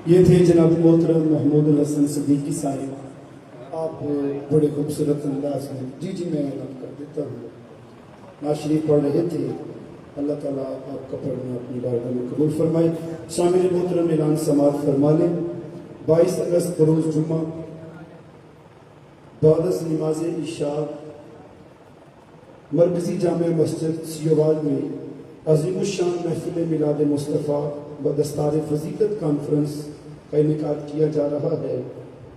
یہ تھے جناب محترم محمود الحسن صدیقی صاحب. آپ بڑے خوبصورت انداز میں جی میں اعلان کر دیتا ہوں ناشریف پڑھ رہے تھے. اللہ تعالیٰ آپ کا پڑھنا اپنی بارگاہ میں قبول فرمائے. شامل محترم اعلان سماعت فرما لیں. 22 اگست بروز جمعہ بعد از نماز عشاء مرکزی جامع مسجد سیوال میں عظیم الشان محفل میلاد مصطفیٰ و دستار فضیلت کانفرنس کا انعقاد کیا جا رہا ہے،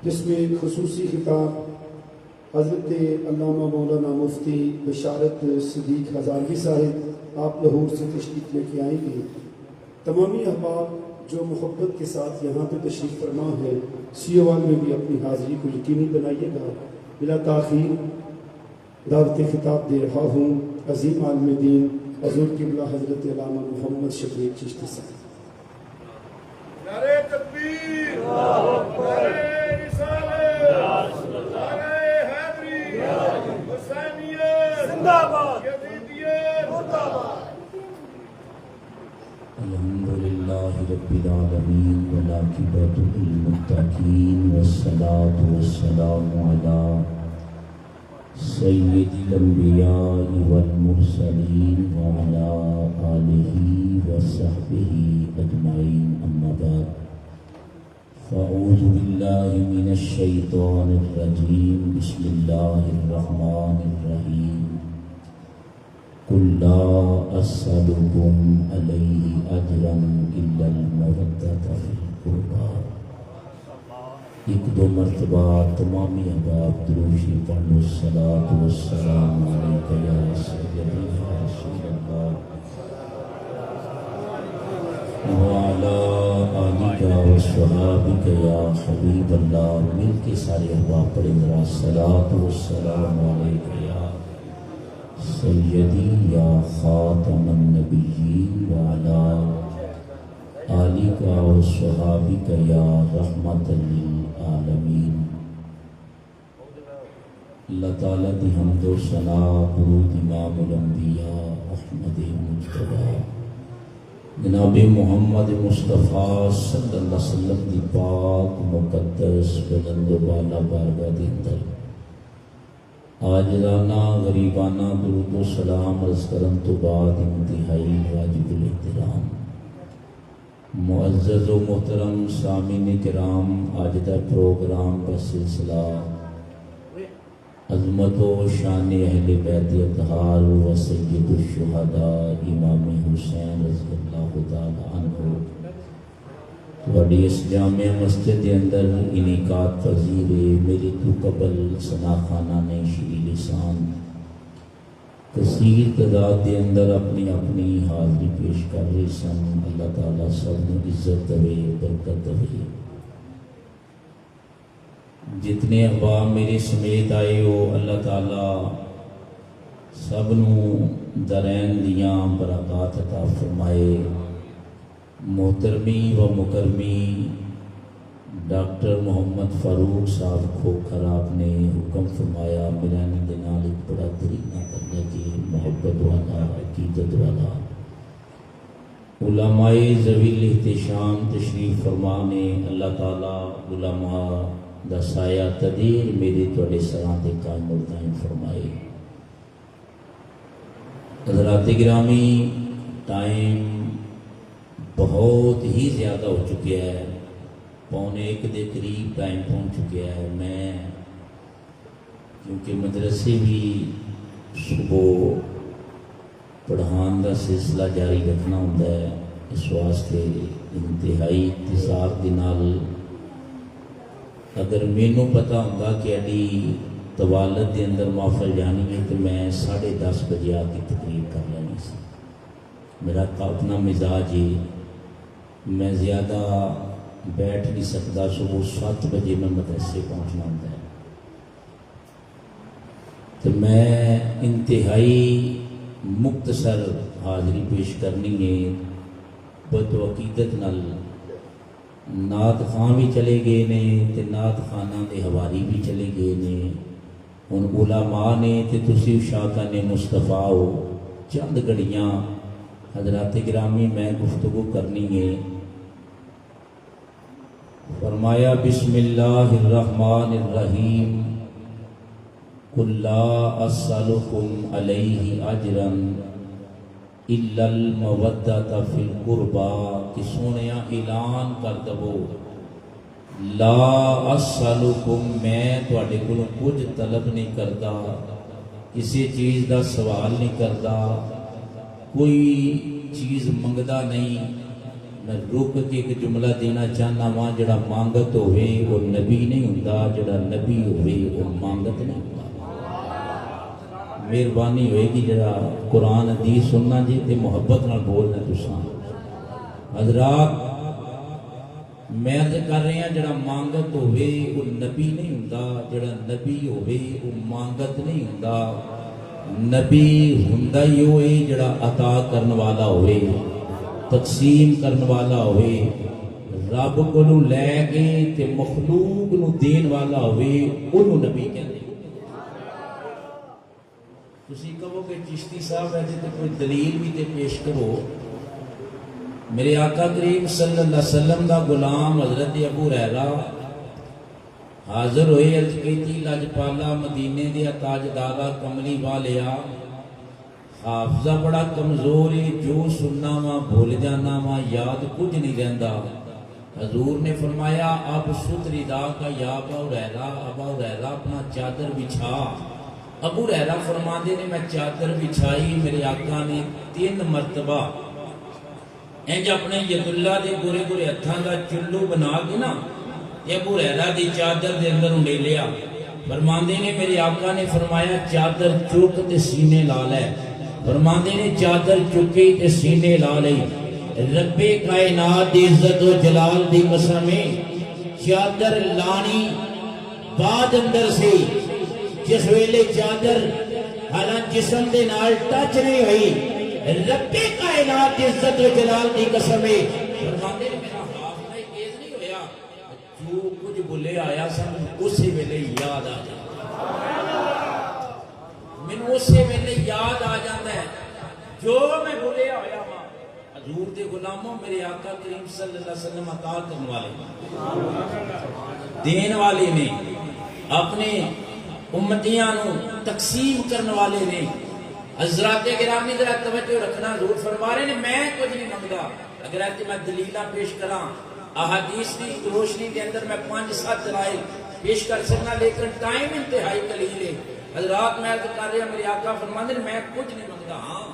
جس میں خصوصی خطاب حضرت علامہ مولانا مفتی بشارت صدیق ہزاروی صاحب آپ لاہور سے تشریف لے کے آئیں گے. تمامی احباب جو محبت کے ساتھ یہاں پہ تشریف فرما ہے سیوال میں بھی اپنی حاضری کو یقینی بنائیے گا. بلا تاخیر دعوت خطاب دے رہا ہوں عظیم عالم دین حضور قبلہ حضرت علامہ محمد شفیع چشتی صاحب. نعرہ تکبیر، نعرہ رسالت، نعرہ حیدری، حسینیت زندہ باد، یزیدیت مردہ باد. الحمدللہ رب العالمین والعاقبۃ للمتقین والصلاة والسلام علی سید الانبیاء والمرسلین وعلی آلہ وصحبہ اجمعین. اما بعد فاعوذ باللہ من الشیطان الرجیم. بسم اللہ الرحمن الرحیم. قل لا اسألکم علیہ اجرا الا المودۃ فی القربى. ایک دو مرتبہ تمامی احباب دروشی پڑھو. الصلاۃ والسلام علیک یا سیدی یا رسول اللہ وعلی آلک وصحابک یا حبیب اللہ. مل کے سارے احباب پڑھیں ذرا. الصلاۃ والسلام علیک یا سیدی یا خاتم النبیین وعلی آلک وصحابک یا رحمت للعالمین. اللہ تعالیٰ دی حمد و ثنا درود امام الانبیاء احمد مجتبیٰ جناب محمد مصطفیٰ صلی اللہ علیہ وسلم دی پاک مقدس بلند و بالا بارگاہ دے اندر عاجزانہ غریبانہ درود و سلام عرض کرن تو بعد انتہائی واجب الاحترام معزز و محترم سامعین کرام، آج دا پروگرام کا سلسلہ عظمت و شان اہل بیت اطہار و سید الشہداء امام حسین رضی اللہ تعالی عنہ تھوڑی اس جامع مسجد کے اندر انعقاد پذیر ہے. میرے تو قبل ثنا خانہ نے شیریں لسان کثیر تعداد کے اندر اپنی حاضری پیش کر رہے سن. اللہ تعالیٰ سب کو عزت دے، برکت دے. جتنے احباب میرے سمیت آئے ہو اللہ تعالیٰ سب نو درین دیاں برکات عطا فرمائے. محترمی و مکرمی ڈاکٹر محمد فاروق صاحب کھوکھر آپ نے حکم فرمایا ملانی دے نال ایک بڑا طریقہ کرنے کی محبت والا عقیدت والا علماء ذوی الاحتشام تشریف فرمانے. اللہ تعالیٰ علماء دا سایہ تدیر میرے توڑے سراں دے قائم و دائم فرمائے. حضرات گرامی، ٹائم بہت ہی زیادہ ہو چکیا ہے. 1:45 دے قریب ٹائم پہنچ چکیا ہے. میں کیونکہ مدرسے بھی صبح پڑھان دا سلسلہ جاری رکھنا ہوتا ہے، اس واسطے انتہائی اختصار دے نال اگر مینوں پتہ ہوتا کہ اڈی طوالت دے اندر محفل جانی ہے تو میں 10:30 بجے آ کے تقریر کر لینی سی. میرا اپنا مزاج ہے، میں زیادہ بیٹھ نہیں سکتا. صبح 7 بجے میں مدرسے پہنچنا ہوتا ہے تو میں انتہائی مختصر حاضری پیش کرنی ہے. بدعقیدت نال نعت خان بھی چلے گئے نے تے نعت خانہ دے حواری بھی چلے گئے نے. ہن علماء نے تے تسی شاکان مصطفیٰ ہو. چند گھڑیاں حضرات گرامی میں گفتگو کرنی ہے. فرمایا بسم اللہ الرحمن الرحیم قل لا اسألکم علیہ اجرا الا المودۃ فی القربى کہ سونیا اعلان کر دو لا اسألکم میں تواڈے کولوں کچھ طلب نہیں کردا، کسی چیز دا سوال نہیں کردا، کوئی چیز منگدا نہیں۔ میں رک کے ایک جملہ دینا چاہنا وہاں جڑا مانگت ہوئے وہ نبی نہیں ہوندا، جڑا نبی ہوئے وہ مانگت نہیں ہوندا۔ مہربانی ہوئے گی جڑا قرآن حدیث سننا جی تے محبت نال بولنا تساں حضرات۔ میں تے کر رہے ہیں جڑا مانگت ہوئے وہ نبی نہیں ہوندا، جڑا نبی ہوئے وہ مانگت نہیں ہوندا۔ نبی ہوندا ہی ہوئے جڑا عطا کرن والا ہوئے، تقسیم کرن والا ہوئے، رب کولوں لے کے تے مخلوق نو دین والا ہوئے، انہوں نبی کہندے۔ تسی کہو کہ چشتی صاحب ایسے تے کوئی دلیل بھی تے پیش کرو۔ میرے آقا کریم صلی اللہ علیہ وسلم دا غلام حضرت ابو ہریرہ حاضر ہوئے، عرض کیتی لاجپالا مدینے دیا تاجدارا کملی والیا، حافظہ بڑا کمزور ہے، جو سننا وا بھول جانا وا، یاد کچھ نہیں رہندا۔ حضور نے فرمایا اب ستری دا کا یا ابا ہریرہ، ابا ہریرہ اپنا چادر بچھا۔ ابو ہریرہ فرماندے نے میں چادر بچھائی، میرے آقا نے 3 مرتبہ انج اپنے ید اللہ دے گورے گورے ہتھاں دا چلو بنا کے نا ابو ہریرہ دی چادر دے اندر انڈے لیا۔ فرماندے نے میرے آقا نے فرمایا چادر چک تے سینے لا لے۔ فرماندے نے چادر چکی تے سینے لا لئی۔ رب کائنات دی عزت و جلال دی قسم ہے، چادر لانی بعد اندر سے جس ویلے چادر حالانکہ جسم دے نال ٹچ نہیں ہوئی، رب کائنات دی عزت و جلال دی قسم ہے۔ فرماندے نے میرا حافظہ تیز نہیں ہویا، جو کچھ بھولے آیا سب اسی ویلے یاد آ جاتا، مینوں اسی ویلے یاد آ جاتا ہے جو میں بھولے آیا ہاں۔ حضور دے غلاموں میرے آقا کریم صلی اللہ علیہ وسلم عطا کرنے والے دین والے نے، اپنے امتیاں نو تقسیم کرنے والے نے۔ حضرات گرامی ذرا توجہ رکھنا، حضور فرما رہے نے میں کچھ نہیں منگدا۔ اگر ایسے میں دلیلاں پیش کراں احادیث کی روشنی کے اندر میں 5-7 دلائل پیش کر سکنا، لیکن ٹائم انتہائی قلیل ہے۔ حضرات میں عرض کر رہا میرے آقا فرماندے میں کچھ نہیں منگدا، ہاں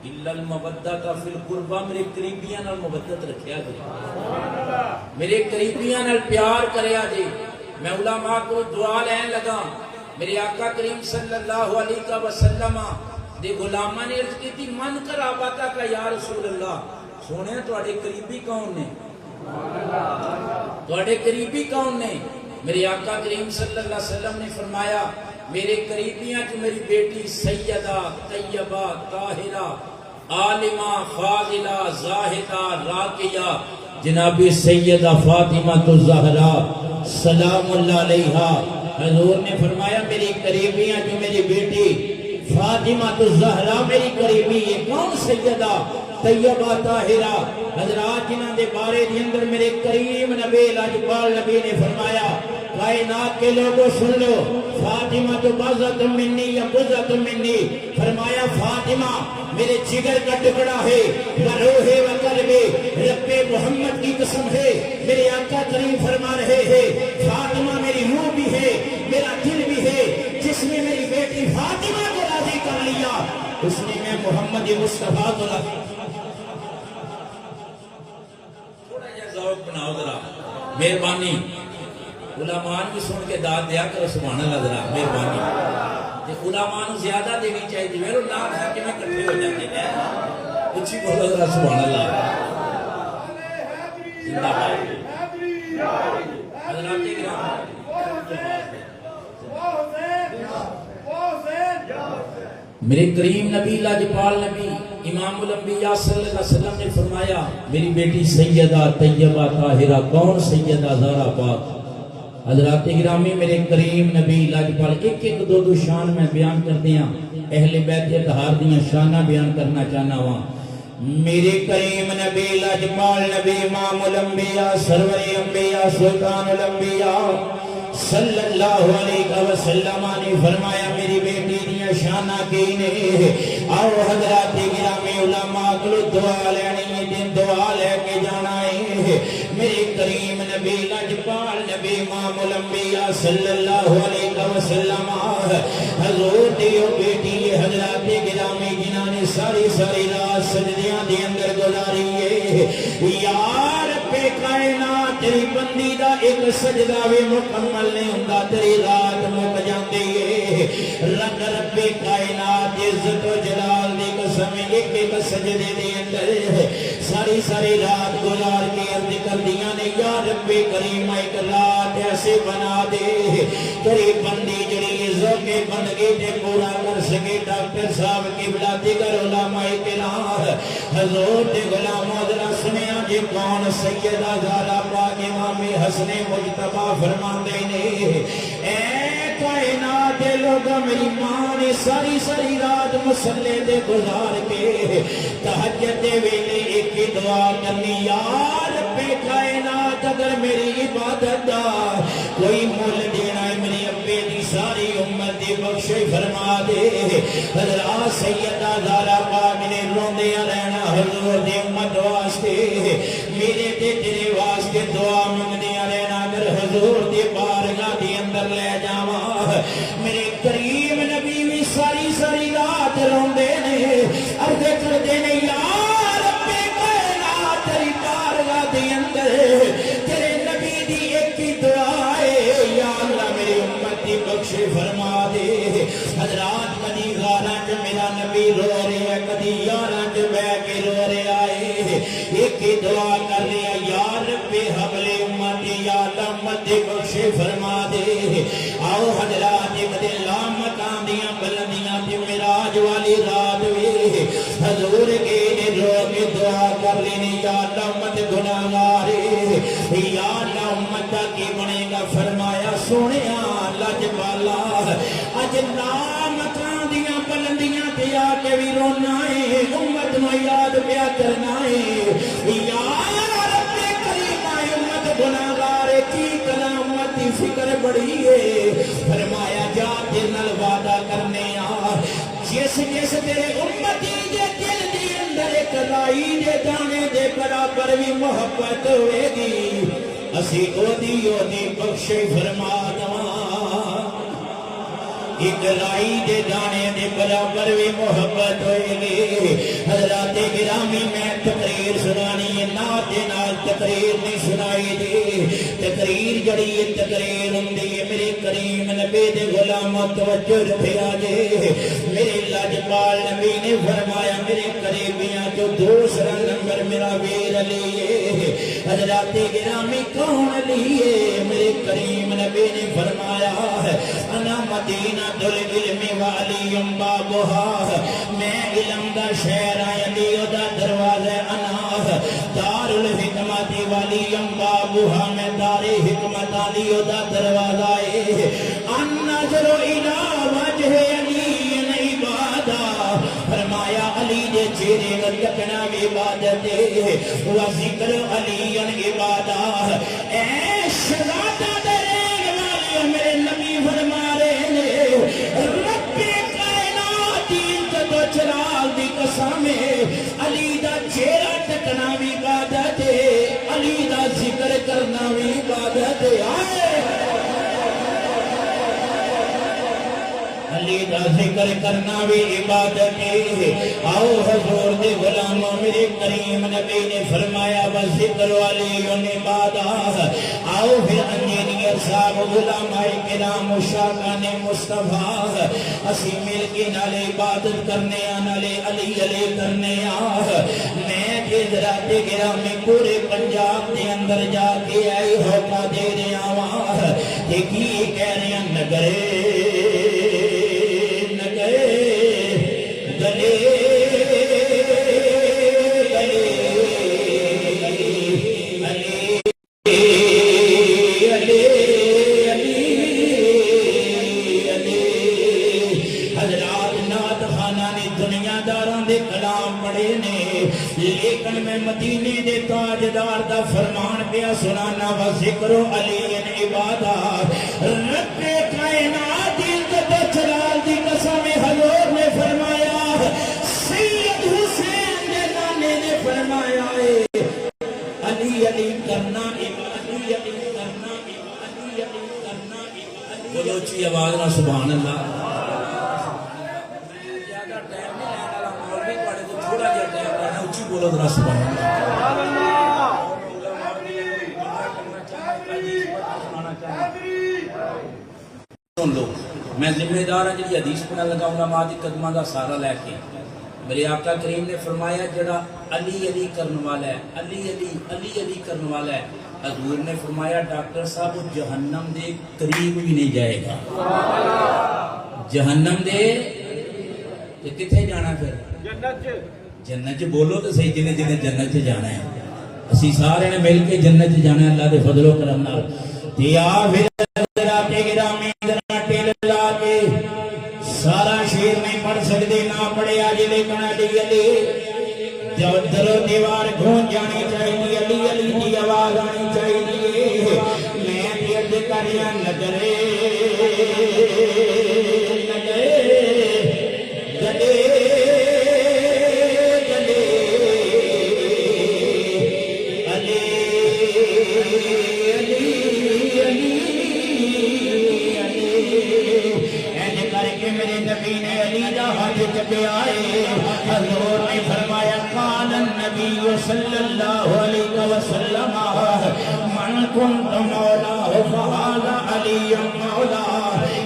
الا المودۃ فی القربى، میرے قریبیاں نال محبت رکھیا جی، میرے قریبیاں نال پیار کریا جی۔ میں علماء کو دعا لین لگا، میرے آقا کریم صلی اللہ علیہ وسلم دے غلاماں نے عرض کی تھی من قرابتا کا یا رسول اللہ، سونے تواڈے قریبی کون نے؟ تواڈے قریبی کون نے؟ میرے آقا کریم صلی اللہ علیہ وسلم نے فرمایا میرے قریبیاں جو میری بیٹی سیدہ طیبہ طاہرہ عالمہ فاضلہ زاہدہ راقیہ جناب سیدہ فاطمہ الزہرا سلام اللہ علیہا۔ حضور نے فرمایا میری قریبیاں جو میری بیٹی فاطمہ الزہرا میری قریبی ہے، کون؟ سیدہ طیبہ طاہرہ۔ حضرات جنہاں دے بارے دے اندر میرے کریم نبی لاجپال نبی نے فرمایا کائنات کے لوگوں سن لو، فاطمہ تو بضعۃ منی یا بضعۃ منی، فرمایا فاطمہ میرے جگر کا ٹکڑا ہے، روح و قلب رب محمد کی قسم ہے۔ میرے آقا کریم فرما رہے ہیں فاطمہ میری روح بھی ہے، میرا دل بھی ہے، جس نے میری بیٹی فاطمہ کو راضی کر لیا اس نے میں محمد مصطفیٰ کو راضی۔ تھوڑا جا ذوق بناؤ ذرا، مہربانی علماء بھی سن کے داد دیا کرو سبحان اللہ ذرا مہربانی۔ تے علماء نو زیادہ دینی چاہیے، میرے نام ہے کہ میں کٹھے ہو جاتے ہیں، اچھی بولو ذرا سبحان اللہ۔ زندہ باد حضرات کرام، میرے کریم نبی لاجپال نبی امام الانبیاء صلی اللہ علیہ وسلم نے فرمایا میری بیٹی سیدہ طیبہ طاہرہ، کون؟ سیدہ زہرا پاک۔ حضرات گرامی میرے کریم نبی لاجپال ایک ایک دو شان میں بیان کر دیا، اہل بیت اطہار دیاں شانہ بیان کرنا چاہنا ہوا۔ میرے کریم نبی لجپال نبی امام الانبیاء سرور انبیاء سلطان الانبیاء صلی اللہ علیہ وسلم نے فرمایا میری بیٹی دیا شانہ کی نے آؤ حضرات گرامی علماء کو دعا لینی دن دعا لے کے جانا ہے میرے کریم نبی لجپال نبی امام الانبیاء صلی اللہ علیہ وسلم حضور دیو بیٹی حضرات گرامی جنہاں نے ساری ساری رات سجدیاں دے اندر گزاری ہے یا رب کائنات تیری بندی دا ایک سجدہ بھی مکمل نہیں ہوندا تیری رات مک جاندی ہے رب کائنات عزت و جلال دی قسم ایک ایک سجدے دے اندر ساری ساری رات گزار کے عرض کر دیا نے یا رب کریم ایک رات ایسے بنا دے تیری بندی جڑی ذوق بندگی تے پورا کر سکے ڈاکٹر صاحب قبلہ دیگر علماء کرام حضور دے غلاموں ذرا سنیا جی کون سیدہ زہرا پاک امام حسن مجتبی فرماندے نے اے کائنات دے لوگ میری ماں نے ساری ساری رات مصلے دے گزار کے تہجد دے ویلے ایک ہی دعا کرنی یا رب کائنات اگر میری عبادت دا کوئی مول دینا ہے میری ابے دی ساری امت دی بخشش فرما دے حضرات سیدہ زہرا پاک نے روندیاں رہنا حضور دی امت واسطے میرے تے تیرے واسطے دعا منگدیاں رہنا اگر حضور دی بارگاہ دی اندر لے جاواں میرے کریم نبی بھی ساری ساری رات روندے نے عرض کردے نے یا رب کائنات تیری بارگاہ دی اندر تیرے نبی دی ایک ہی دعا ہے یا اللہ میری امت دی بخش فرما دے حضرات کدی غاراں چ میرا نبی رو رہا ہے کدی یاراں چ بیٹھ کے رو رہا ہے ایک ہی دعا کر رہا یا رب حبل امتی یا اللہ امت دی بخش فرما دے آؤ حضرات ایک دن لام مکان دیاں بلندیاں تے معراج والی رات وے حضور کے نے رو کے دعا کر لینی یا اللہ امت گناہگار یا اللہ امت دا کی بنے گا فرمایا سونیا لجپالا اج لام مکان دیاں بلندیاں تے آ کے بھی رونا ہے امت نو یاد پیا کرنا ہے یا رب کریم امت گناہگار کی کلام امت دی فکر بڑی ہے فرمایا جا تیرے نال وعدہ کرنے آ جس جس تیرے امتی دے دل دی اندر ایک رائی دے دانے دے برابر بھی محبت ہوئے گی اسی او دی بخشش فرما دواں ایک رائی دے دانے دے برابر بھی محبت ہوئے گی حضرات گرامی میں تقریر سنانی ہے نعت نال تقریر نہیں سنائی دی تقریر جڑی ہے تقریر ہوندی ہے میرے کریم نبی دے غلاموں توجہ رکھیا جے میرے لجپال نبی نے فرمایا میرے قریبیاں جو دوسرا نمبر میرا ویر علی ہے حضرات گرامی کون علی ہے میرے کریم نبی نے فرمایا انا مدینہ دل علم والی بابوہا میں علم دا شہر علی دا دروازہ انا دار الحکمت والی بابوہا میں دار حکمت علی دا دروازہ النظر الى وجہ علی عبادہ فرمایا علی دے چہرے ول تکنا عبادت ہے و ذکر علی عبادہ اے شہادہ درین والی میرے نبی فرما رہے ہیں رب کائنات عزت و جلال دی قسم علی دا چہرہ تکنا بھی عبادت ہے علی دا ذکر کرنا بھی عبادت ہے علی دا ذکر کرنا بھی عبادت ہے آؤ حضور دے غلاموں میرے کریم نبی نے فرمایا وذکر علی عبادہ آؤ پھر انجینئر صاحب علماء کرام شاکان مصطفیٰ اسی مل کے نالے عبادت کرنے نالے علی علی کرنے میں حضرات گرامی پورے پنجاب دے اندر جا کے آئی ہوکا دے رہا ہوں دیکھی کہہ رہے ہیں نگرے دے تاجدار دا فرمان پیا سنانا و ذکر علی عبادہ رب کائنات عزت جلال دی قسم حضور نے فرمایا سید حسین دے نانے نے فرمایا علی علی کرنا علی علی کرنا علی علی کرنا بولو اچھی آواز نہ سبحان اللہ زیادہ ٹائم نہیں لینا والا مولوی پڑھے تو تھوڑا جہا ٹائم لینا اچھی بولو ذرا سبحان اللہ سن لو میں ذمہ دار ہوں جی حدیث پڑھنے لگا علماء دی قدمہ دا سارا لے کے میرے آقا کریم نے فرمایا جڑا علی علی کرنے والا ہے علی علی علی علی کرنے والا ہے حضور نے فرمایا ڈاکٹر صاحب وہ جہنم دے قریب بھی نہیں جائے گا جہنم دے کتنے جانا پھر جنت چ بولو تو صحیح جنہیں جنہیں جنت چ جانا ہے اسی سارے نے مل کے جنت چ جانا ہے اللہ دے فضل و کرم نال تے آ پھر راتے گرامی ٹیل لا کے سارا شیر نہیں پڑھ سکتے نہ پڑھے آج لیکن علی علی جب درو دیوار گھون جانی چاہیے علی علی کی آواز آنی چاہیے میں عرض کریا نظرے نظرے گلے گلے علی علی علی میرے نبی نے علی دا ہاتھ چکے آئے حضور نے فرمایا قال النبی صلی اللہ علیہ وسلم من کنت مولا فہذا علی مولا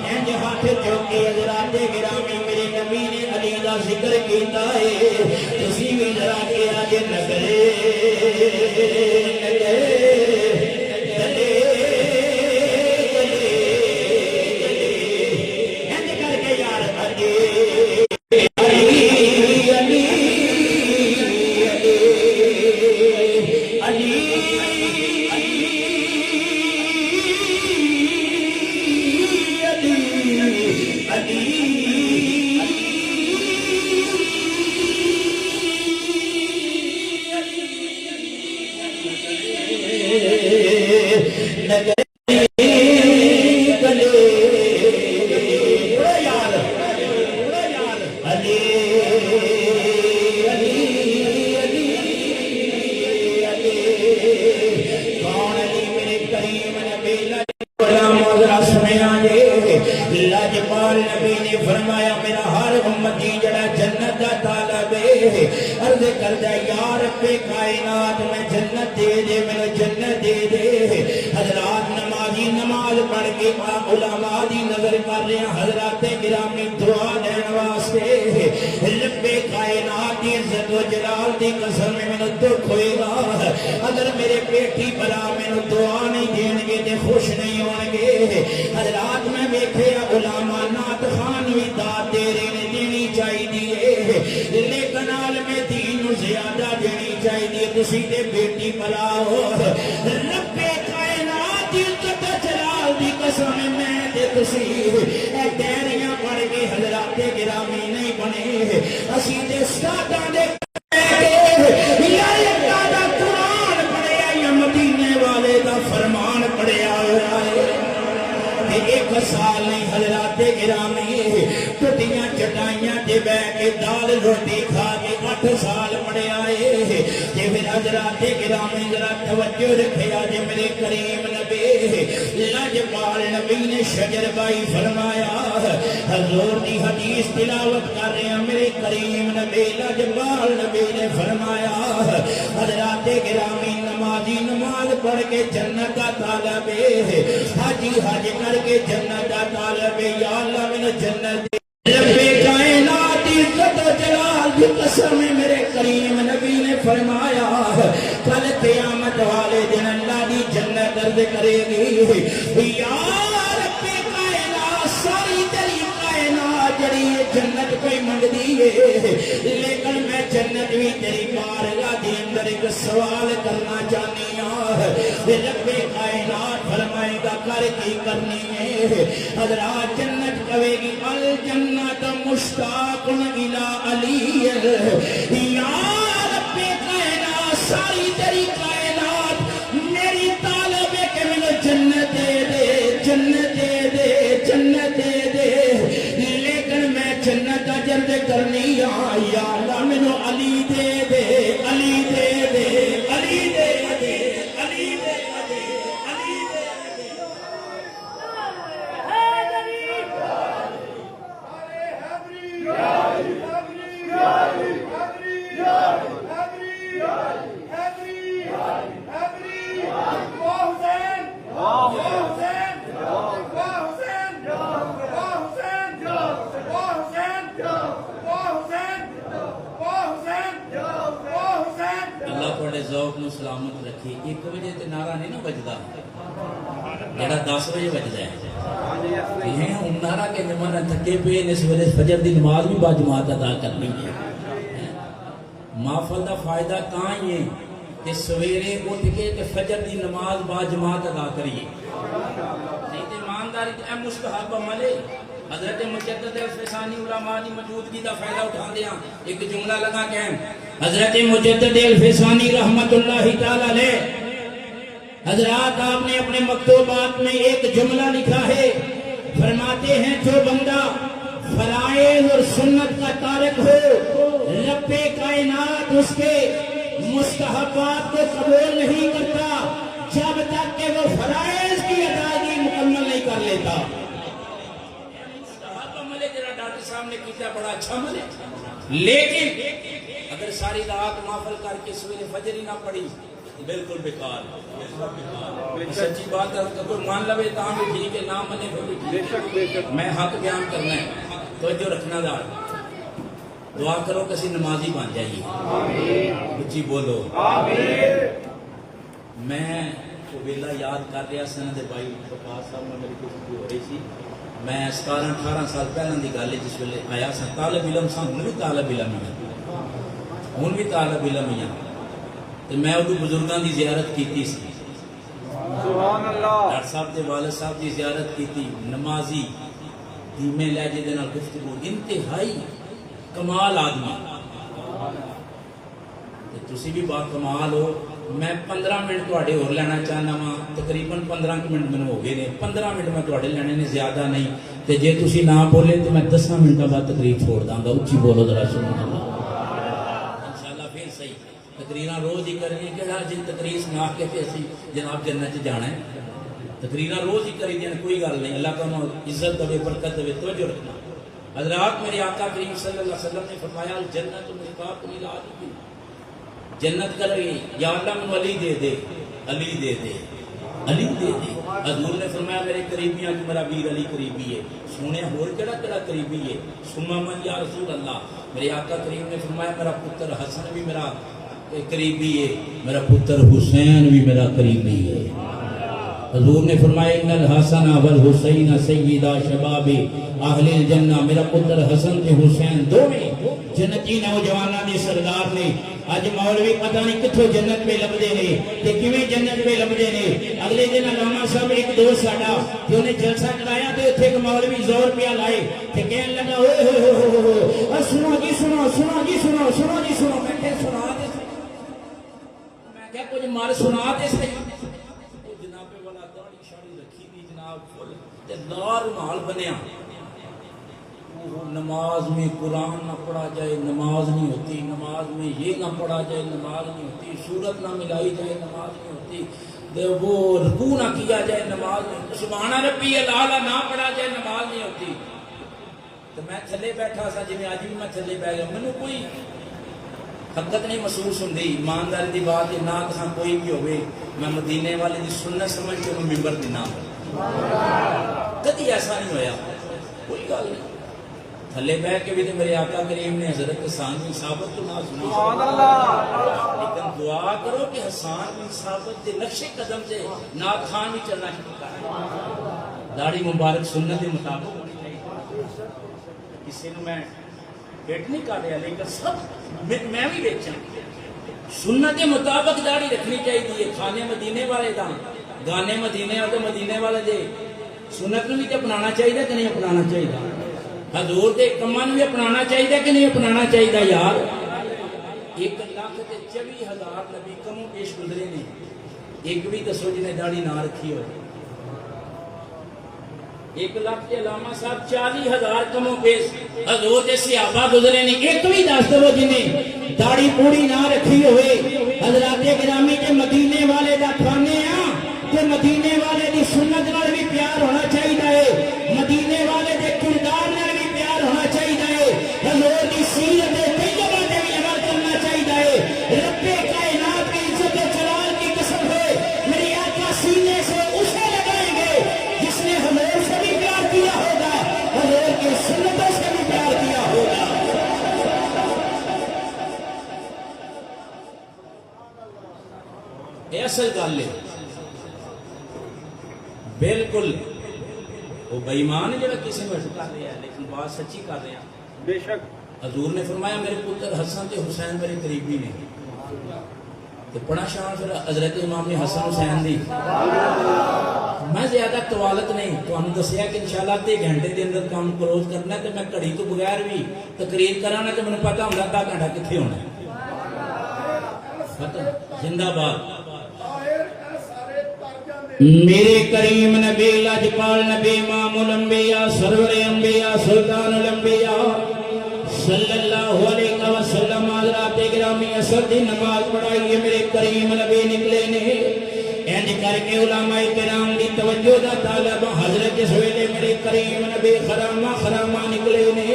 انج ہاتھ چکے حضرات گرامی میرے نبی نے علی دا ذکر کیتا ہے تسی بھی ذرا کے آج نگرے نگرے لاجپال نبی نے فرمایا میرا ہر امتی جڑا جنت دا طالب ہے عرض کردا یا رب کائنات میں جنت دے دے میں جنت دے دے حضرات نمازی نماز پڑھ کے علماء دی نظر کر رہے ہیں حضرات گرامی دعا دین واسطے رب کائنات دی عزت و جلال دی قسم میں دکھ ہوئے گا اگر میرے بیٹی بلا میں دعا نہیں دین گے تے خوش نہیں ہون گے حضرات میں ویکھے علماء نعت خوان بھی داد دے رہے نے دینی چاہیے لیکن عالم دین زیادہ دینی چاہیے تسی دے بیٹی بلا ہو رب کائنات عزت جلال دی قسم میں تے تسی اے ڈیریاں پڑھ کے حضرات گرامی نہیں بنے اسی دے سادہ دے یا اللہ دا قرآن پڑھیا یا مدینے والے دا فرمان پڑھیا ایک سال نہیں حضرات گرامی ٹوٹیاں چٹائیاں تے بہ کے دال روٹی کھا کے 8 سال پڑے آئے تے پھر حضرات گرامی ذرا توجہ رکھیا جے میرے کریم نبی لاجپال نبی نے شجر بائی فرمایا حضور دی حدیث تلاوت کر رہے ہیں میرے کریم نبی لاجپال نبی نے فرمایا حضرات گرامی نمازی نماز پڑھ کے جنت کا طالب ہے حاجی حج کر کے جنت کا طالب ہے یا اللہ میں جنت رب کائنات عزت و جلال کی قسم میرے کریم نبی نے فرمایا کل قیامت والے دن اللہ دی جنت عرض کرے گی یا رب کائنات ساری تیری کائنات جڑی جنت کوئی منگدی ہے لیکن میں جنت بھی تیری بارگاہ دی اندر ایک سوال کرنا چاہنی ہوں رب کائنات فرمائے گا کر کی کرنی ہے حضرات جنت کہے گی الجنت مشتاق الی علی یا رب کائنات ساری تیری کائنات میری طالب ہے کہ مجھے جنت دے دے، جنت دے دے، جنت دے دے، لیکن میں جنت کا جرد کرنی یا اللہ مجھے علی دے دے، علی دے دے، علی دے دے، علی دے دے، علی دے دے۔ اللہ تھوڑے ذوق نو سلامت رکھی۔ 1 بجے تے نعرہ نہیں نا بجدا جڑا 10 بجے بجدا ہے۔ یہ ہن نعرہ کے نمانا تھکے پے نے سویرے فجر دی نماز بھی با جماعت ادا کرنی ہے۔ محفل دا فائدہ کہاں ہی ہے کہ سویرے اٹھ کے تے فجر دی نماز با جماعت ادا کریے۔ نہیں تے ایمانداری تے مستحب عمل ہے۔ حضرت مجدد الفسانی علماء کی موجودگی کا فائدہ اٹھا دیا۔ ایک جملہ لگا کہ حضرت مجدد الفسانی رحمت اللہ تعالی علیہ حضرات آپ نے اپنے مکتوبات میں ایک جملہ لکھا ہے، فرماتے ہیں جو بندہ فرائض اور سنت کا تارک ہو رب کائنات اس کے مستحبات کو قبول نہیں کرتا جب تک کہ وہ فرائض کی ادائیگی مکمل نہیں کر لیتا۔ ڈاکٹر صاحب نے کیا بڑا اچھا عمل ہے، لیکن اگر ساری رات محفل کر کے سویرے فجر ہی نہ پڑی بالکل بیکار، سچی بات ہے۔ کوئی مان لوے تاں بھی ٹھیک ہے، نہ منے بھی ٹھیک ہے۔ میں حق بیان کرنا ہے، توجہ رکھنا دار، دعا کرو کسی نمازی بن جائیے، اچھی بولو میں وہ ویلا یاد کر رہا سن دے بھائی وقاص صاحب نے میری گفتگو ہو رہی سی۔ میں 17-18 سال پہلے دی گل ہے جس ویلے آیا سا طالب علم سا، ہوں بھی طالب علم ہوں، ہوں بھی طالب علم ہی ہوں، تو میں ادو بزرگاں دی زیارت کیتی سی، سبحان اللہ، ڈاکٹر صاحب دے والد صاحب دی زیارت کیتی، نمازی دھیمے لہجے دے نال گفتگو، انتہائی کمال آدمی، تسی بھی با کمال ہو۔ میں 15 منٹ تواڈے اور لینا چاہنا وا، تقریباً 15 منٹ مینوں ہو گئے نے، 15 منٹ میں تواڈے لینے نے، زیادہ نہیں، تے جے تسی نہ بولے تو میں 10 منٹاں بعد تقریر چھوڑ داں گا۔ اچھی بولو ذرا سبحان اللہ، انشاءاللہ پھر صحیح تقریراں روز ہی کرنی، کہڑا جن تقریر سنا کے تے اسی جناب جنت جانا ہے، تقریراں روز ہی کری دین، کوئی گل نہیں، اللہ تعالیٰ عزت دے برکت دے، توجہ رکھنا۔ حضرات میرے آقا کریم صلی اللہ علیہ وسلم نے فرمایا الجنت مفتاح العالمین، جنت کر رہی یا اللہ من علی دے دے، علی دے دے، علی دے دے۔ حضور نے فرمایا میرے قریبیاں کہ میرا ویر علی قریبی ہے، سونے ہور کیڑا کیڑا قریبی ہے، سما من یا رسول اللہ۔ میرے آقا کریم نے فرمایا میرا پتر حسن بھی میرا قریبی ہے، میرا پتر حسین بھی میرا قریبی ہے۔ حضور نے فرمایا ان الحسن والحسین سیدا شباب اہل الجنہ، میرا پتر حسن تے حسین دونوں جنتی نوجواناں دے سردار نے۔ اج مولوی پتہ نہیں کتھوں جنت پہ لبدے نے تے کیویں جنت پہ لبدے نے۔ اگلے دن علامہ صاحب ایک دوست ساڈا تے انہیں جلسہ کرایا تے اوتھے ایک مولوی زور پیا لائے تے کہن لگا اوئے ہوئے ہوئے سنو جی سنو، سنو جی سنو، سنو جی سنو۔ میں کہ سنا دے، میں کہ کچھ مار سنا دے صحیح۔ جناب والا داڑھی شاڑی رکھی دی جناب فل تے لال رومال بنیا، نماز میں قرآن نہ پڑھا جائے نماز نہیں ہوتی، نماز میں یہ نہ پڑھا جائے نماز نہیں ہوتی، سورت نہ ملائی جائے نماز نہیں ہوتی، وہ رکوع نہ کیا جائے نماز نہیں، سبحان ربی الاعلیٰ نہ پڑھا جائے نماز نہیں ہوتی۔ تو میں تھلے بیٹھا سا، جی میں آج بھی میں تھلے بیٹھ گیا، مجھے کوئی حقت نہیں محسوس ہوندی، ایمانداری دی بات ہے، نہ کہاں کوئی بھی ہوئے میں مدینے والے دی سنت سمجھ کے میں ممبر دی نام کدی ایسا نہیں ہویا، کوئی گل نہیں۔ تھلے بیٹھ کے بھی تو میرے آقا کریم نے حضرت حسان بن ثابت کو نہ سنی، لیکن دعا کرو کہ حسان بن ثابت کے نقش قدم سے نعت خوان بھی چلنا شروع کر، داڑھی مبارک سنت کے مطابق ہونی چاہیے۔ کسی نے میں بیٹ نہیں کر رہا، لیکن سب میں بھی بیچا سنت کے مطابق داڑھی رکھنی چاہیے۔ کھانے مدینے والے دا، گانے مدینے والے، مدینے والے دے سنت بھی تو اپنانا چاہیے کہ نہیں اپنانا چاہیے؟ حضور دے کمان بھی اپنانا چاہیے کہ نہیں اپنانا چاہیے؟ یار 1,24,000 نبی کموں پیش گزرے نے، ایک بھی دسو جنہیں داڑھی نہ رکھی ہوئے؟ 1,00,000 کے علامہ صاحب 40,000 کموں پیش حضور کے صحابہ گزرے نے، ایک بھی دس دو جنہیں داڑھی پوڑی نہ رکھی ہوئے۔ حضرات گرامی کے مدینے والے دا کھانے ہاں کہ مدینے والے دی سنت نال بھی پیار ہونا چاہیے، مدینے والے دے کردار نال بھی پیار ہونا چاہیے، حضور دی سیرت طیبہ تے بھی عمل کرنا چاہیے۔ رب کائنات کی عزت و جلال کی قسم ہے، میری آقا سینے سے اسے لگائیں گے جس نے حضور سے بھی پیار کیا ہوگا، حضور کی سنتوں سے بھی پیار کیا ہوگا۔ یہ اصل گل ہے، بالکل وہ بے ایمان ہے جڑا کسی میں کر رہا ہے، لیکن بات سچی کر رہا ہے۔ بے شک حضور نے فرمایا میرے پتر حسن تے حسین میرے قریبی نے، تو بڑا شان پھر حضرت امام نے حسن حسین دی۔ میں زیادہ طوالت نہیں، تو ہم دسیا کہ انشاءاللہ تے گھنٹے دے اندر کام کلوز کرنا ہے، تو میں گھڑی تو بغیر بھی تقریر کرانا تو مجھے پتا ہوں آدھا گھنٹہ کتنے ہونا ہے۔ زندہ باد میرے کریم نبی لاجپال نبی امام الانبیاء سرور انبیاء سلطان الانبیاء صلی اللہ علیہ وسلم حضرات گرامی عصر دی نماز پڑھائی، میرے کریم نبی نکلے نے، اینج کر کے علماء کرام دی توجہ دا طالب حضرت جس ویلے میرے کریم نبی خرامہ نکلے نے،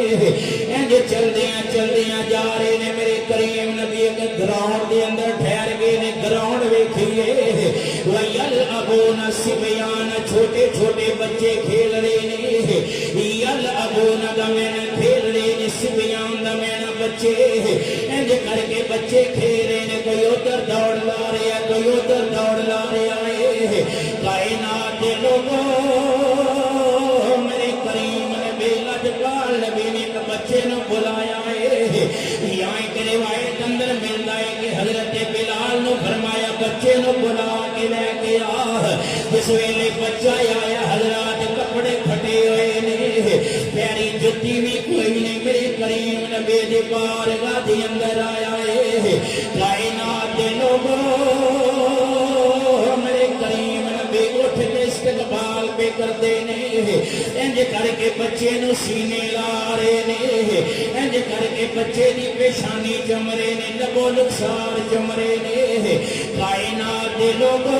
اینج چلدیاں جا رہے نے، میرے کریم نبی ایک گراؤنڈ دے اندر ٹھہر گئے نے، گراؤنڈ ویکھیے وَيَلْعَبُونَ الصِّبْيَانَ چھوٹے چھوٹے بچے کھیل رہے نے، یلعبون دا مینا کھیل رہے نے، سبیان دا مینا بچے، اینج کر کے بچے کھیل رہے نے، کوئی ادھر دوڑ لا رہے ہیں، کوئی ادھر دوڑ لا رہے ہیں۔ کائنات دے لوگوں میرے کریم نبی لاجپال نبی نے ایک بچے نو بلایا ہے، یہاں ایک روایت اندر ملتا ہے کہ حضرت بلال نو فرمایا بچے نو بلا کے لے کے آ، جس ویلے بچہ آیا حضرات کپڑے پھٹے ہوئے نے، پیاری جتی بھی کوئی نہیں، میرے کریم نبی دی بارگاہ دے اندر آیا ہے۔ کائنات دے لوگوں میرے کریم نبی اٹھ کے استقبال پہ کرتے نے، انج کر کے بچے نو سینے لا رہے نے، انج کر کے بچے دی پیشانی چم رہے نے، لبو لکسار چم رہے نے۔ کائنات دے لوگوں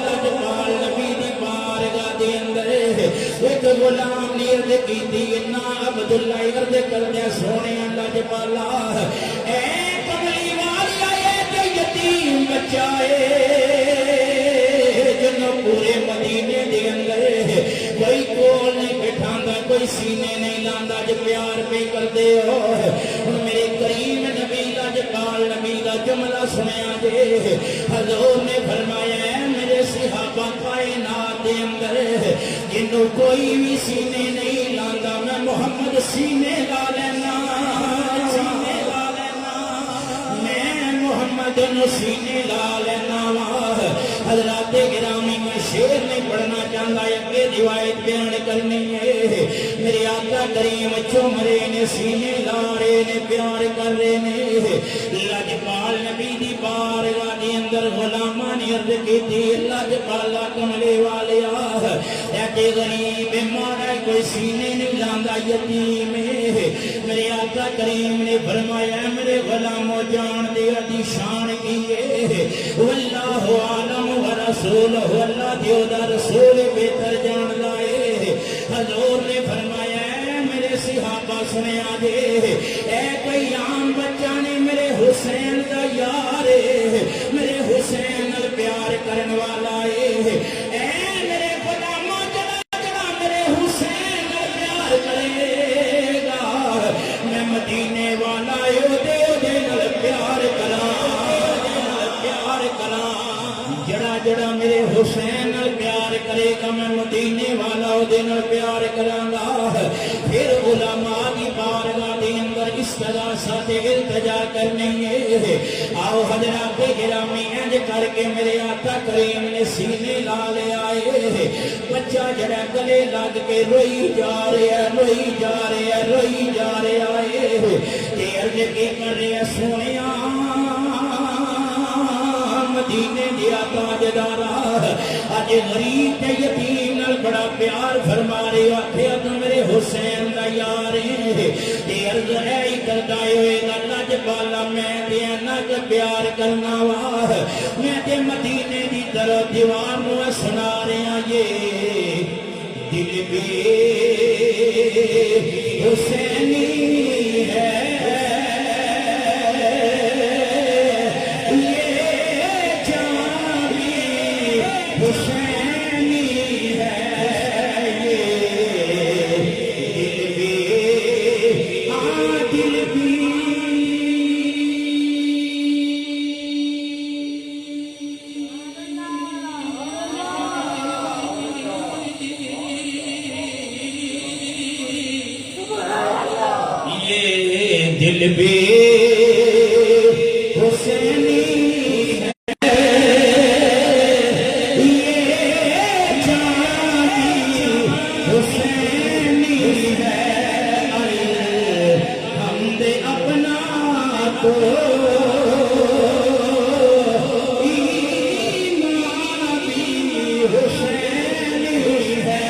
لاجپال نبی دی بارگاہ دے اندر ایک غلام نے عرض کیتی، نا عبداللہ عرض کردیا سونے لاجپالا اے کملی والا ایک یتیم بچہ ہے جنہوں پورے مدینے دے اندر کوئی کول نہیں بٹھاندا، کوئی سینے نہیں لاندا، جو پیار پہ کر دے ہو۔ میرے کریم نبی لاجپال نبی کا جملہ سنیا دے، حضور نے فرمایا ہے میرے صحابہ کائنات دے اندر جنہوں کوئی بھی سینے نہیں لاندا، میں محمد سینے لا لینا، سینے لا لینا، میں محمد نو سینے لا لینا۔ حضرات گرامی میں شعر نہیں پڑھنا چاہتا، یہ روایت بیان کرنی ہے۔ میرے آقا کریم چوم رہے نے، سینے لا رہے نے، پیار کر رہے نے۔ لاجپال نبی دی بارگاہ دے اندر غلاماں نے عرض کیتی، لاجپالا کملے والیا ایتے غریب مارا کوئی سینے نہیں لاندا، یتیم ہے۔ میرے آقا کریم نے فرمایا میرے غلاموں جان دے دی شان کی ہے، واللہ عالم ورسولہ، اللہ دیو دا رسول بہتر جان لائے۔ حضور نے فرمایا میرے صحابہ سنیا دے، اے کوئی عام بچہ نہیں، میرے حسین کا یار ہے، میرے حسین نال پیار کرن والا ہے۔ اے میرے غلاموں جڑا جڑا میرے حسین نال پیار کرے گا، میں مدینے والا او دے نال پیار کراں، پیار کراں۔ جڑا جڑا میرے حسین نال پیار کرے گا، میں مدینے والا او دے نال پیار کراں گا۔ پھر علماء دی بارگاہ دے اندر استغاثہ تے التجا کر نہیں ہے. آؤ حضرات گرامی انج کر کے میرے آقا کریم نے سینے لا لیا ہے. بچہ جڑا گلے لگ کے روئی جا رہا ہے روئی جا رہا ہے روئی جا رہا ہے. تے عرض کی کر رہا سونیا مدینے دیا تاجدارا اج غریب تے یتیم نال بڑا پیار فرما رہے ہو. آخیا تو میرے حسین دا یار ہے. تے عرض ہے ہی کردا ہوئے گا لج بالا میں تے نج پیار کرنا وا. میں تے مدینے دی طرف دیوار نو سنا رہا یہ دل بھی حسینی ہے دل بھی حسینی ہے یہ جانی حسینی ہے. ہم دے اپنا تو ایمان بھی حسینی ہے.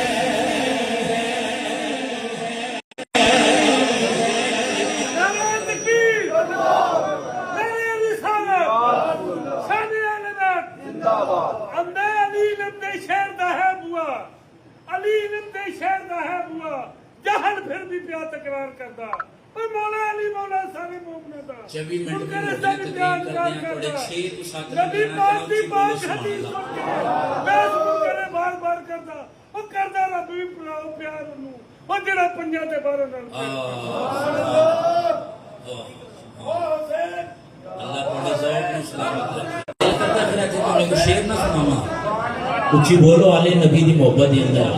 اچھی بولو آلے نبی دی محبت دی اندر.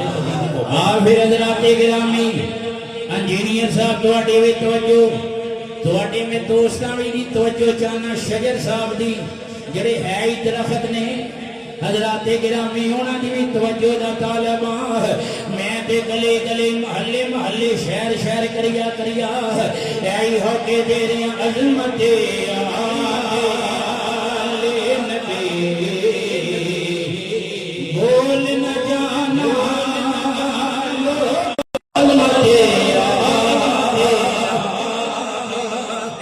پھر حضرات گرامی انجینئر صاحب تواڈے وچ توجہ تواڈے میں دوستاں وی دی توجہ چاہنا شجر صاحب دی جڑے ہے ہی درخت نے. حضرات گرامی انہاں دی بھی توجہ دا طالب ہاں. میں تے گلے گلے محلے محلے شہر شہر کریا کریا اے ہو کے دے رہے عظمت آلے نبی بول نہ جانا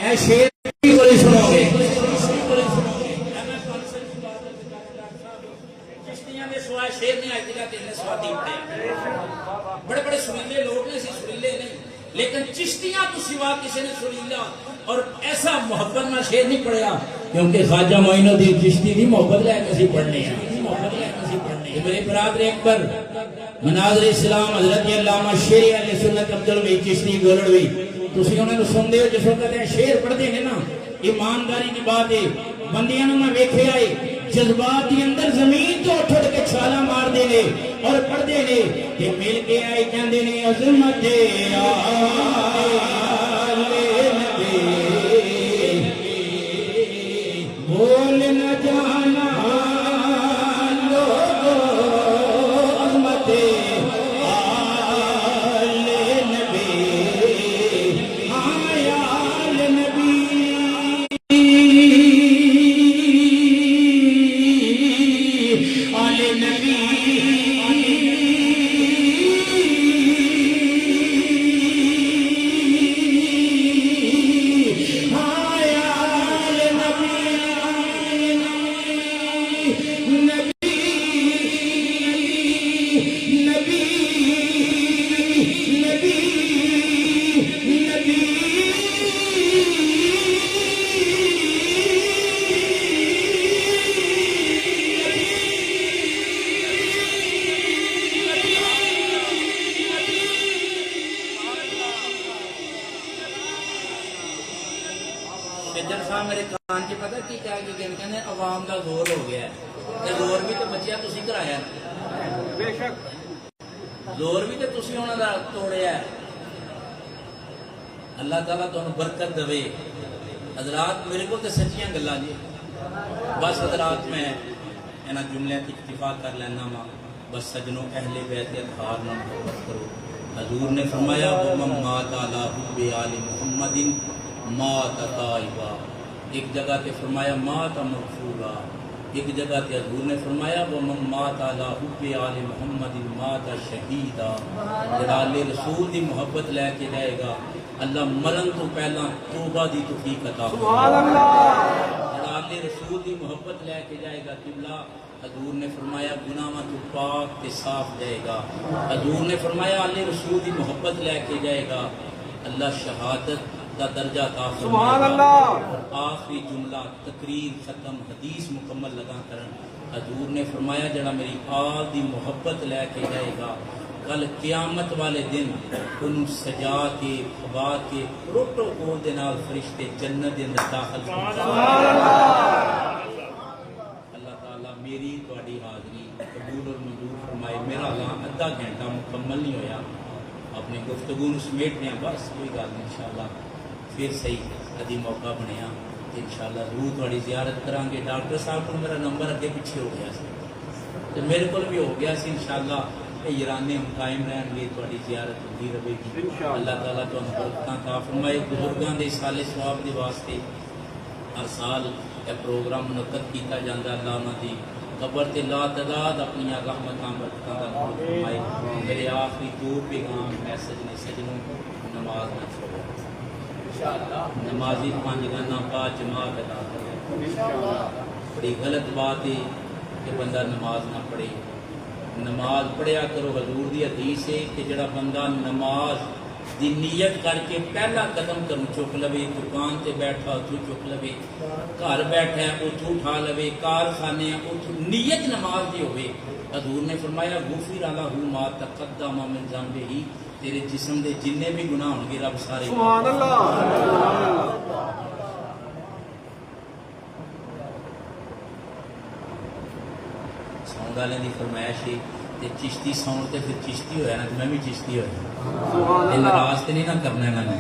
اے شیر بھی بولے سنو گے. چشتیاں دے سوائے شیر نہیں آئی تیرا تیرے سوادی اٹھے. بڑے بڑے سریلے لوگ نے اسی سریلے نہیں لیکن چشتیاں تو سوا کسی نے سریلا اور ایسا محبت میں شیر نہیں پڑھیا کیونکہ خواجہ معین الدین چشتی دی محبت لے کسی پڑھنے ہیں. میرے برادر اکبر مناظر اسلام حضرت علامہ شیر اہل سنت عبدالوہی چشتی گولڑوی تسی انہوں نے سن دے ہو جس وقت شیر پڑھ دے ہیں نا ایمانداری کی بات ہے. بندیاں میں ویکھے آئے جذبات کے اندر زمین تو اٹھ کے چھالا مار دے نے اور پڑھ دے نے کہ مل کے آئے کہندے نے عظمت آلے نبی بول نہ جانا میرے کان چ پتا کی کیا کہ عوام کا زور ہو گیا ہے. زور بھی تو بچیا تسی کرایا بے شک زور بھی تو تسی انہاں دا توڑیا ہے. اللہ تعالیٰ تمہیں برکت دے حضرات میرے کو تو سچیاں گلاں جی بس حضرات میں انہاں جملیاں تے اکتفا کر لینا وا بس سجنوں اہل بیت اطہار نال محبت کرو حضور نے فرمایا ومن مات علی حب آل محمد مات تائبا ایک جگہ تے فرمایا مات مغفورا ایک جگہ تے حضور نے فرمایا ومن مات علی حب آل محمد مات شہیدا جڑا اللہ رسول دی محبت لے کے جائے گا اللہ مرن تو پہلا توبہ دی توفیق عطا سبحان اللہ جڑا اللہ رسول دی محبت لے کے جائے گا قبلہ حضور نے فرمایا گناہاں تو پاک تے صاف جائے گا حضور نے فرمایا اللہ رسول دی محبت لے کے جائے گا اللہ شہادت کا درجہ عطا سبحان فرمائے گا اللہ اور آخری جملہ تقریر ختم حدیث مکمل لگا کرن حضور نے فرمایا جڑا میری آل دی محبت لے کے جائے گا کل قیامت والے دن انہوں سجا کے خبا کے پروٹوکول دے نال فرشتے جنت دے اندر داخل سبحان اللہ اللہ تعالیٰ میری تواڈی حاضری قبول اور منظور فرمائے میرا اعلان ادھا گھنٹہ مکمل نہیں ہویا اپنی گفتگو نو سمیٹنے بس کوئی گل نہیں انشاءاللہ پھر صحیح ادھی موقع بنیا انشاءاللہ ضرور تواڈی زیارت کران گے ڈاکٹر صاحب کو میرا نمبر اگے پیچھے ہو گیا سی تو میرے کو بھی ہو گیا سی انشاءاللہ یرانے ہم قائم رہن گے تواڈی زیارت ہوندی رہے گی اللہ تعالیٰ تانوں برکتاں عطا فرمائے بزرگاں دے سال ثواب دے واسطے ہر سال یہ پروگرام منعقد کیتا جاتا اللہ انہاں دی قبر تے لا تعداد اپنی رحمتاں برکتاں دا نور فرمائے میرے آخری دو پیغام میسج نے سجنوں نماز نہ چھوڑو انشاءاللہ نمازی پانچ گانا با جماعت ادا کرے بڑی غلط بات ہے کہ بندہ نماز نہ پڑھے نماز پڑھیا کرو حضور دی حدیث ہے کہ جڑا بندہ نماز دی نیت کر کے پہلا قدم کروں چک لوے دکان تے بیٹھا اتھوں چک لوے گھر بیٹھا ہے اتھوں اٹھا لوے کارخانے اتھوں نیت نماز دی ہوئے حضور نے فرمایا غفر لہ ما تقدم من ذنبہ تیرے جسم دے جننے بھی گناہ ہوں گے رب سارے سبحان اللہ ساؤنڈ والے دی فرمائش ہے تے چشتی ساؤنڈ تے پھر چشتی ہویا نا میں بھی چشتی ہویا سبحان یہ اللہ ناراض تے نہیں نہ کرنا انہوں نے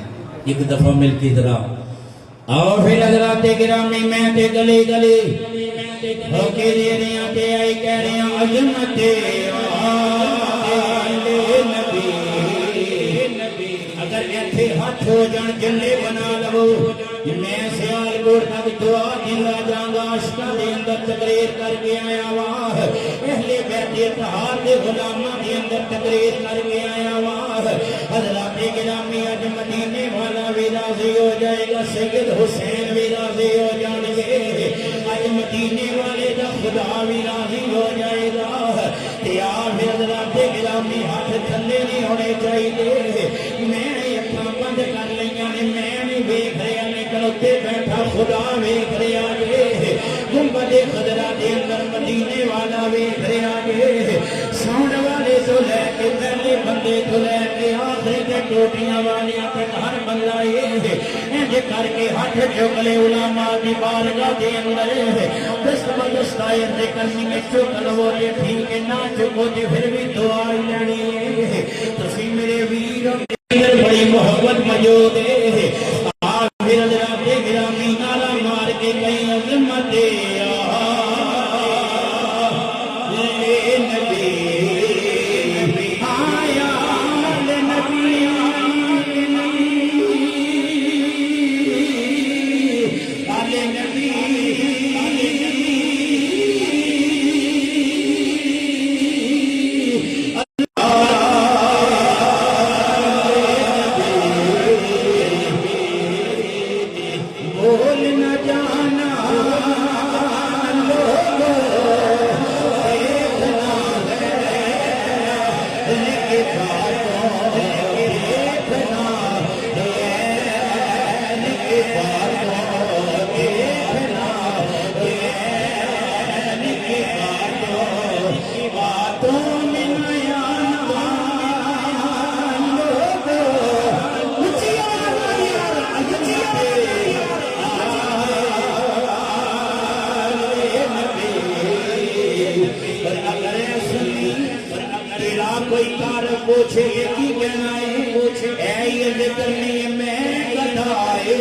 ایک دفعہ مل کے ذرا آؤ پھر حضرات گرامی میں تے گلی گلی ہو کے دے رہے ہیں تے آئی کہہ رہے ہیں عظمت آل نبی اگر ایتھے ہاتھ ہو جان جلے بنا لو میں سیال گوڑ تک دعا دلا جاؤں عاشقاں دے اندر تقریر کر کے آیا واہ اہل بیت اطہار دے غلاماں دے اندر تقریر کر کے آیا واہ حضرات گرامی اج مدینے والا بھی راضی ہو جائے گا سید حسین بھی راضی ہو جان گے اج مدینے والے دا خدا بھی راضی ہو جائے گا تے آپ حضرات گرامی ہاتھ تھلے نہیں ہونے چاہیے میں اکھاں بند کر لیاں نے میں نہیں ویکھ رہا لیکن اتنے بیٹھا خدا ویکھ رہا جے گنبد خضرا دے اندر مدینے والا ویکھ رہا جے ساؤنڈ والے تو لے کے پہلے بندے تو لے کے آخری تے ٹوٹیاں والیاں تک ہر بندہ یہ انج کر کے ہاتھ چک لے علماء دی بارگاہ دے اندر دست بدستائے کرنی میں چک لو جے ٹھیک ہے نہ چکو جے پھر بھی دعا ہی لینی ہے تسی میرے ویر بڑی محبت موجود ہے آپ پھر حضرات گرامی نعرہ مار کے کہیں عظمت کوئی کار پوچھے کی کہنا ہے اے یہ ذکر نہیں میں گدھائے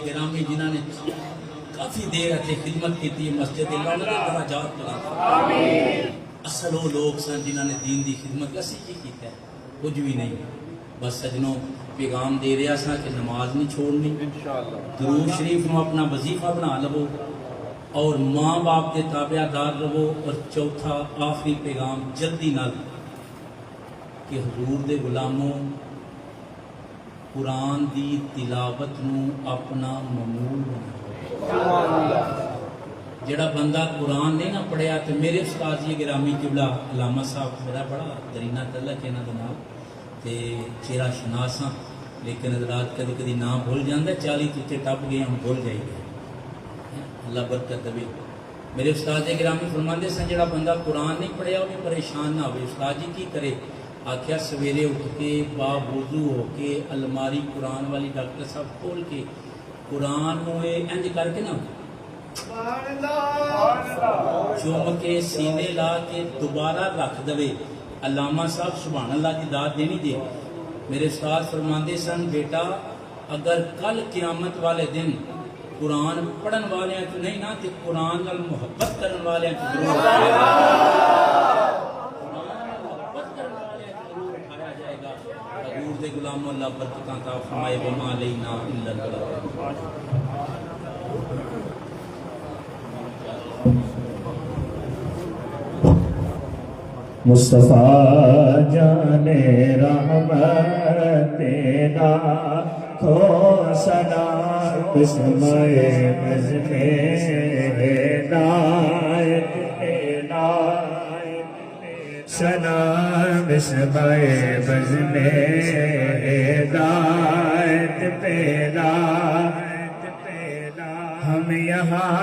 گرامی جنہوں نے کافی دیر اتنے خدمت کی مسجد اللہ نے درجات بنا اصل وہ لوگ سن جنہوں نے دین دی خدمت اسی کی کیتا ہے کچھ بھی نہیں بس سجنوں پیغام دے رہا سا کہ نماز نہیں چھوڑنی درود شریف میں اپنا وظیفہ بنا لو اور ماں باپ کے تابع دار رہو اور چوتھا آخری پیغام جلدی نال کہ حضور دے غلاموں قرآن دی تلاوت نو اپنا معمول بناؤ جڑا بندہ قرآن نہیں نہ پڑھیا تو میرے استاد جی گرامی قبلہ علامہ صاحب میرا بڑا درینہ تعلق ہے انہاں دے نال تے چہرہ شناس ہاں لیکن حضرات کدی کدی نام بھول جاندے 40 تو ٹپ گئے ہم بھول جائیے اللہ برکت دے میرے استاد جی گرامی فرماندے سن جڑا بندہ قرآن نہیں پڑھیا وہ پریشان نہ ہوئے استاد جی کی کرے آخیا سویرے اٹھ کے باوضو ہو کے الماری قرآن والی ڈاکٹر صاحب کھول کے قرآن انج کر کے نا چوم کے سینے لا کے دوبارہ رکھ دے علامہ صاحب سبحان اللہ کی داد دینی دے میرے استاد فرماندے سن بیٹا اگر کل قیامت والے دن قرآن پڑھن والے تو نہیں نا تو قرآن نال محبت کرن والے تو ضرور حضور دے غلام اللہ برکتاں عطا فرمائے وما علینا الا البلاغ مصطفیٰ جان رحمت تیرا کھو سلام بسم بزم ہدایت تیرا سلام بسم بزم ہدایت تیرا ہم یہاں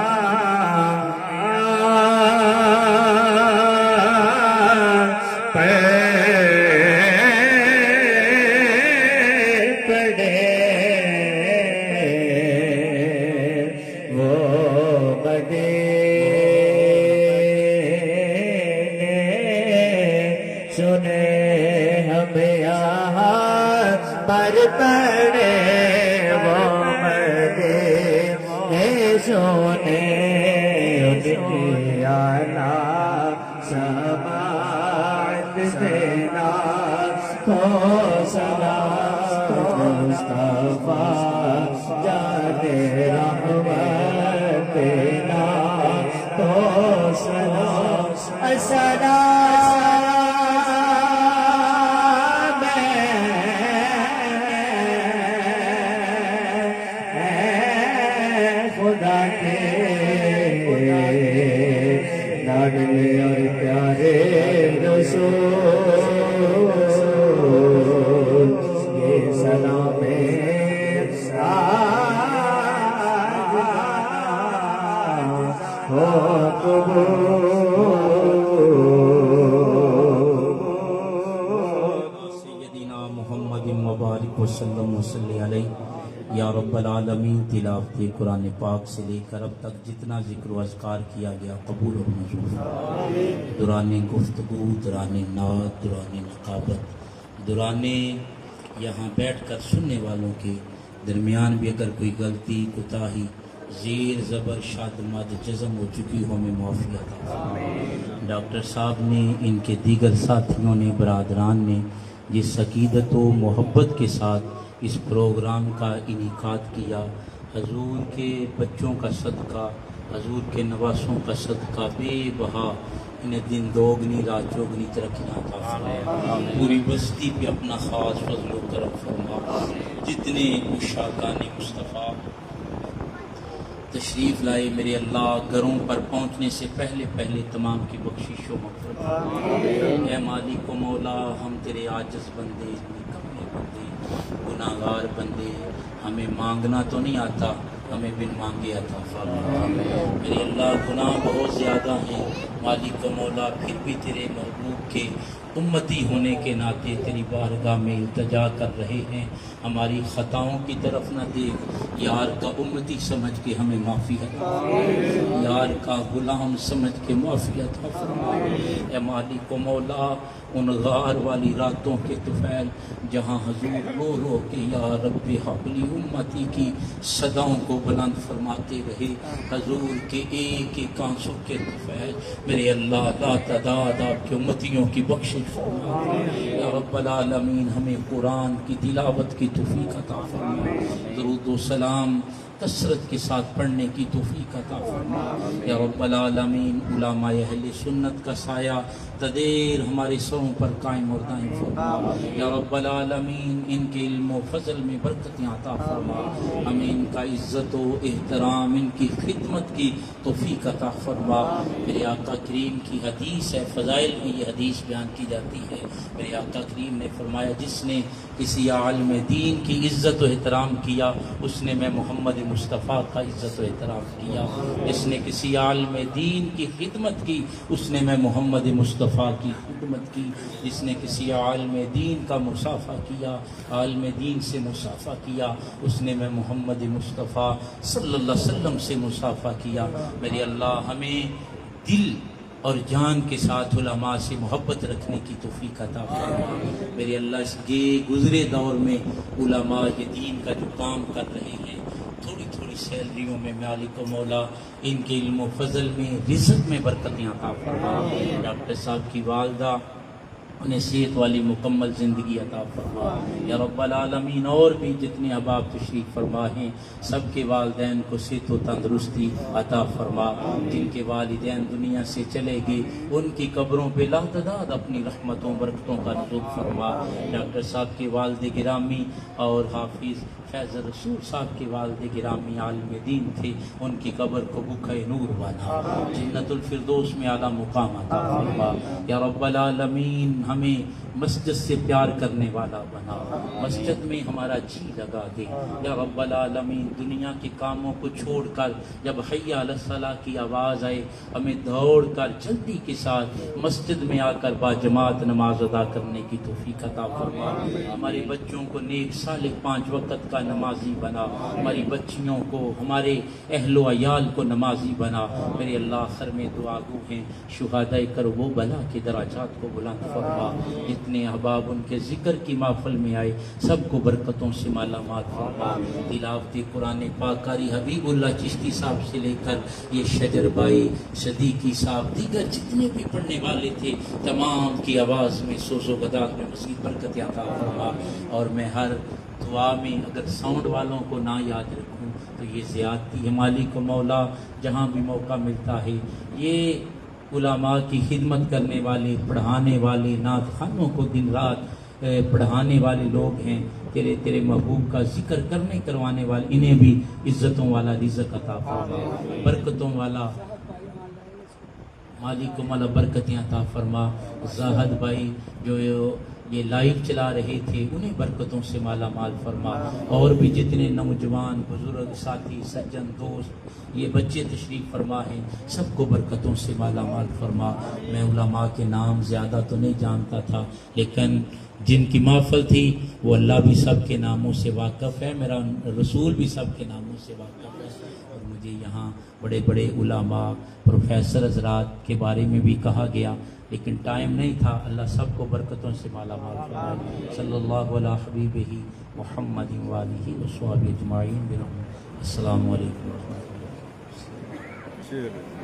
یا رب العالمین تلاوت قرآن پاک سے لے کر اب تک جتنا ذکر و اذکار کیا گیا قبول و منظور دوران گفتگو دوران نعت دوران نقابت دوران یہاں بیٹھ کر سننے والوں کے درمیان بھی اگر کوئی غلطی کوتاہی زیر زبر شاد مد جزم ہو چکی ہو میں معافی عطا ڈاکٹر صاحب نے ان کے دیگر ساتھیوں نے برادران نے جس عقیدت و محبت کے ساتھ اس پروگرام کا انعقاد کیا حضور کے بچوں کا صدقہ حضور کے نواسوں کا صدقہ بے بہا انہیں دن دوگنی رات چوگنی ترقیاں عطا فرما پوری بستی پہ اپنا خاص فضل و کرم فرما جتنے عشاقان مصطفیٰ تشریف لائے میرے اللہ گھروں پر پہنچنے سے پہلے پہلے تمام کی بخشش و مغفرت اے مالک و مولا ہم تیرے عاجز بندے نکمے بندے گناہگار بندے ہمیں مانگنا تو نہیں آتا ہمیں بن مانگے عطا فرما میرے اللہ گناہ بہت زیادہ ہیں مالک و مولا پھر بھی تیرے محبوب کے امتی ہونے کے ناطے تیری بارگاہ میں التجا کر رہے ہیں، ہماری خطاؤں کی طرف نہ دیکھ، یار کا امتی سمجھ کے ہمیں معافی عطا فرما، یار کا غلام سمجھ کے معافی عطا فرما۔ اے مالک و مولا، ان غار والی راتوں کے طفیل جہاں حضور رو رو کے یا رب حبلی امتی کی صداؤں کو بلند فرماتے رہے، حضور کے ایک ایک آنسو کے طفیل میرے اللہ لا تعداد آپ کے امتیوں کی بخشش فرما۔ یا رب العالمین ہمیں قرآن کی تلاوت کی توفیق عطا فرما، درود و سلام کثرت کے ساتھ پڑھنے کی توفیق عطا فرما۔ یا رب العالمین علماء اہل سنت کا سایہ تدیر ہمارے سروں پر قائم اور دائم فرما۔ یا رب العالمین ان کے علم و فضل میں برکتیں عطا فرما، ہمیں ان کا عزت و احترام، ان کی خدمت کی توفیق عطا فرما۔ میرے آقا کریم کی حدیث ہے، فضائل میں یہ حدیث بیان کی جاتی ہے، میرے آقا کریم نے فرمایا جس نے کسی عالم دین کی عزت و احترام کیا اس نے میں محمد مصطفیٰ کا عزت و احترام کیا، جس نے کسی عالم دین کی خدمت کی اس نے میں محمد مصطفیٰ کی خدمت کی، جس نے کسی عالم دین کا مصافحہ کیا، عالم دین سے مصافحہ کیا اس نے میں محمد مصطفیٰ صلی اللہ علیہ وسلم سے مصافحہ کیا۔ میرے اللہ ہمیں دل اور جان کے ساتھ علماء سے محبت رکھنے کی توفیق عطا فرما۔ میرے اللہ اس گزرے دور میں علماء یہ دین کا جو کام کر رہے ہیں، تھوڑی تھوڑی سیلریوں میں مالک و مولا ان کے علم و فضل میں رزق میں برکتیں عطا فرما۔ ڈاکٹر صاحب کی والدہ انہیں صحت والی مکمل زندگی عطا فرما۔ یا رب العالمین اور بھی جتنے احباب تشریف فرما ہیں سب کے والدین کو صحت و تندرستی عطا فرما، جن کے والدین دنیا سے چلے گئے ان کی قبروں پہ لاتعداد اپنی رحمتوں برکتوں کا نزول فرما۔ ڈاکٹر صاحب کے والد گرامی اور حافظ فیض رسول صاحب کے والد گرامی عالم دین تھے، ان کی قبر کو بکھے نور بنا، جنت الفردوس میں اعلیٰ مقام عطا فرما۔ یا رب العالمین ہمیں مسجد سے پیار کرنے والا بنا، مسجد میں ہمارا جی لگا دے۔ یا رب العالمین دنیا کے کاموں کو چھوڑ کر جب حی علی الصلاۃ کی آواز آئے ہمیں دوڑ کر جلدی کے ساتھ مسجد میں آ کر باجماعت نماز ادا کرنے کی توفیق عطا فرما۔ ہمارے بچوں کو نیک صالح 5 وقت کا نمازی بنا، ہماری بچیوں کو ہمارے اہل و عیال کو نمازی بنا۔ میرے اللہ آخر میں دعا گو ہیں شہداء کرب و بلا کے درجات کو بلند فرما، جتنے احباب ان کے ذکر کی محفل میں آئے سب کو برکتوں سے مالا مال فرما۔ تلاوت قرآن پاک قاری حبیب اللہ چشتی صاحب سے لے کر یہ شجر بھائی صدیقی صاحب دیگر جتنے بھی پڑھنے والے تھے تمام کی آواز میں سوز و گداز میں مزید برکت عطا فرما۔ اور میں ہر دعا میں اگر ساؤنڈ والوں کو نہ یاد رکھوں تو یہ زیادتی ہے، مالک و مولا جہاں بھی موقع ملتا ہے یہ علماء کی خدمت کرنے والے پڑھانے والے نعت خوانوں کو دن رات پڑھانے والے لوگ ہیں، تیرے محبوب کا ذکر کرنے کروانے والے، انہیں بھی عزتوں والا رزق عطا فرما، برکتوں والا مالک و مولا برکتیں عطا فرما۔ زاہد بھائی جو یہ لائیو چلا رہے تھے انہیں برکتوں سے مالا مال فرما، اور بھی جتنے نوجوان بزرگ ساتھی سجن دوست یہ بچے تشریف فرما ہیں سب کو برکتوں سے مالا مال فرما۔ میں علماء کے نام زیادہ تو نہیں جانتا تھا لیکن جن کی محفل تھی وہ اللہ بھی سب کے ناموں سے واقف ہے، میرا رسول بھی سب کے ناموں سے واقف ہے، اور مجھے یہاں بڑے بڑے علماء پروفیسر حضرات کے بارے میں بھی کہا گیا لیکن ٹائم نہیں تھا۔ اللہ سب کو برکتوں سے مالا مال فرمائے۔ صلی اللہ علیہ حبیبہ محمد وآلہ وصحبہ اجمعین۔ السلام علیکم ورحمۃ اللہ۔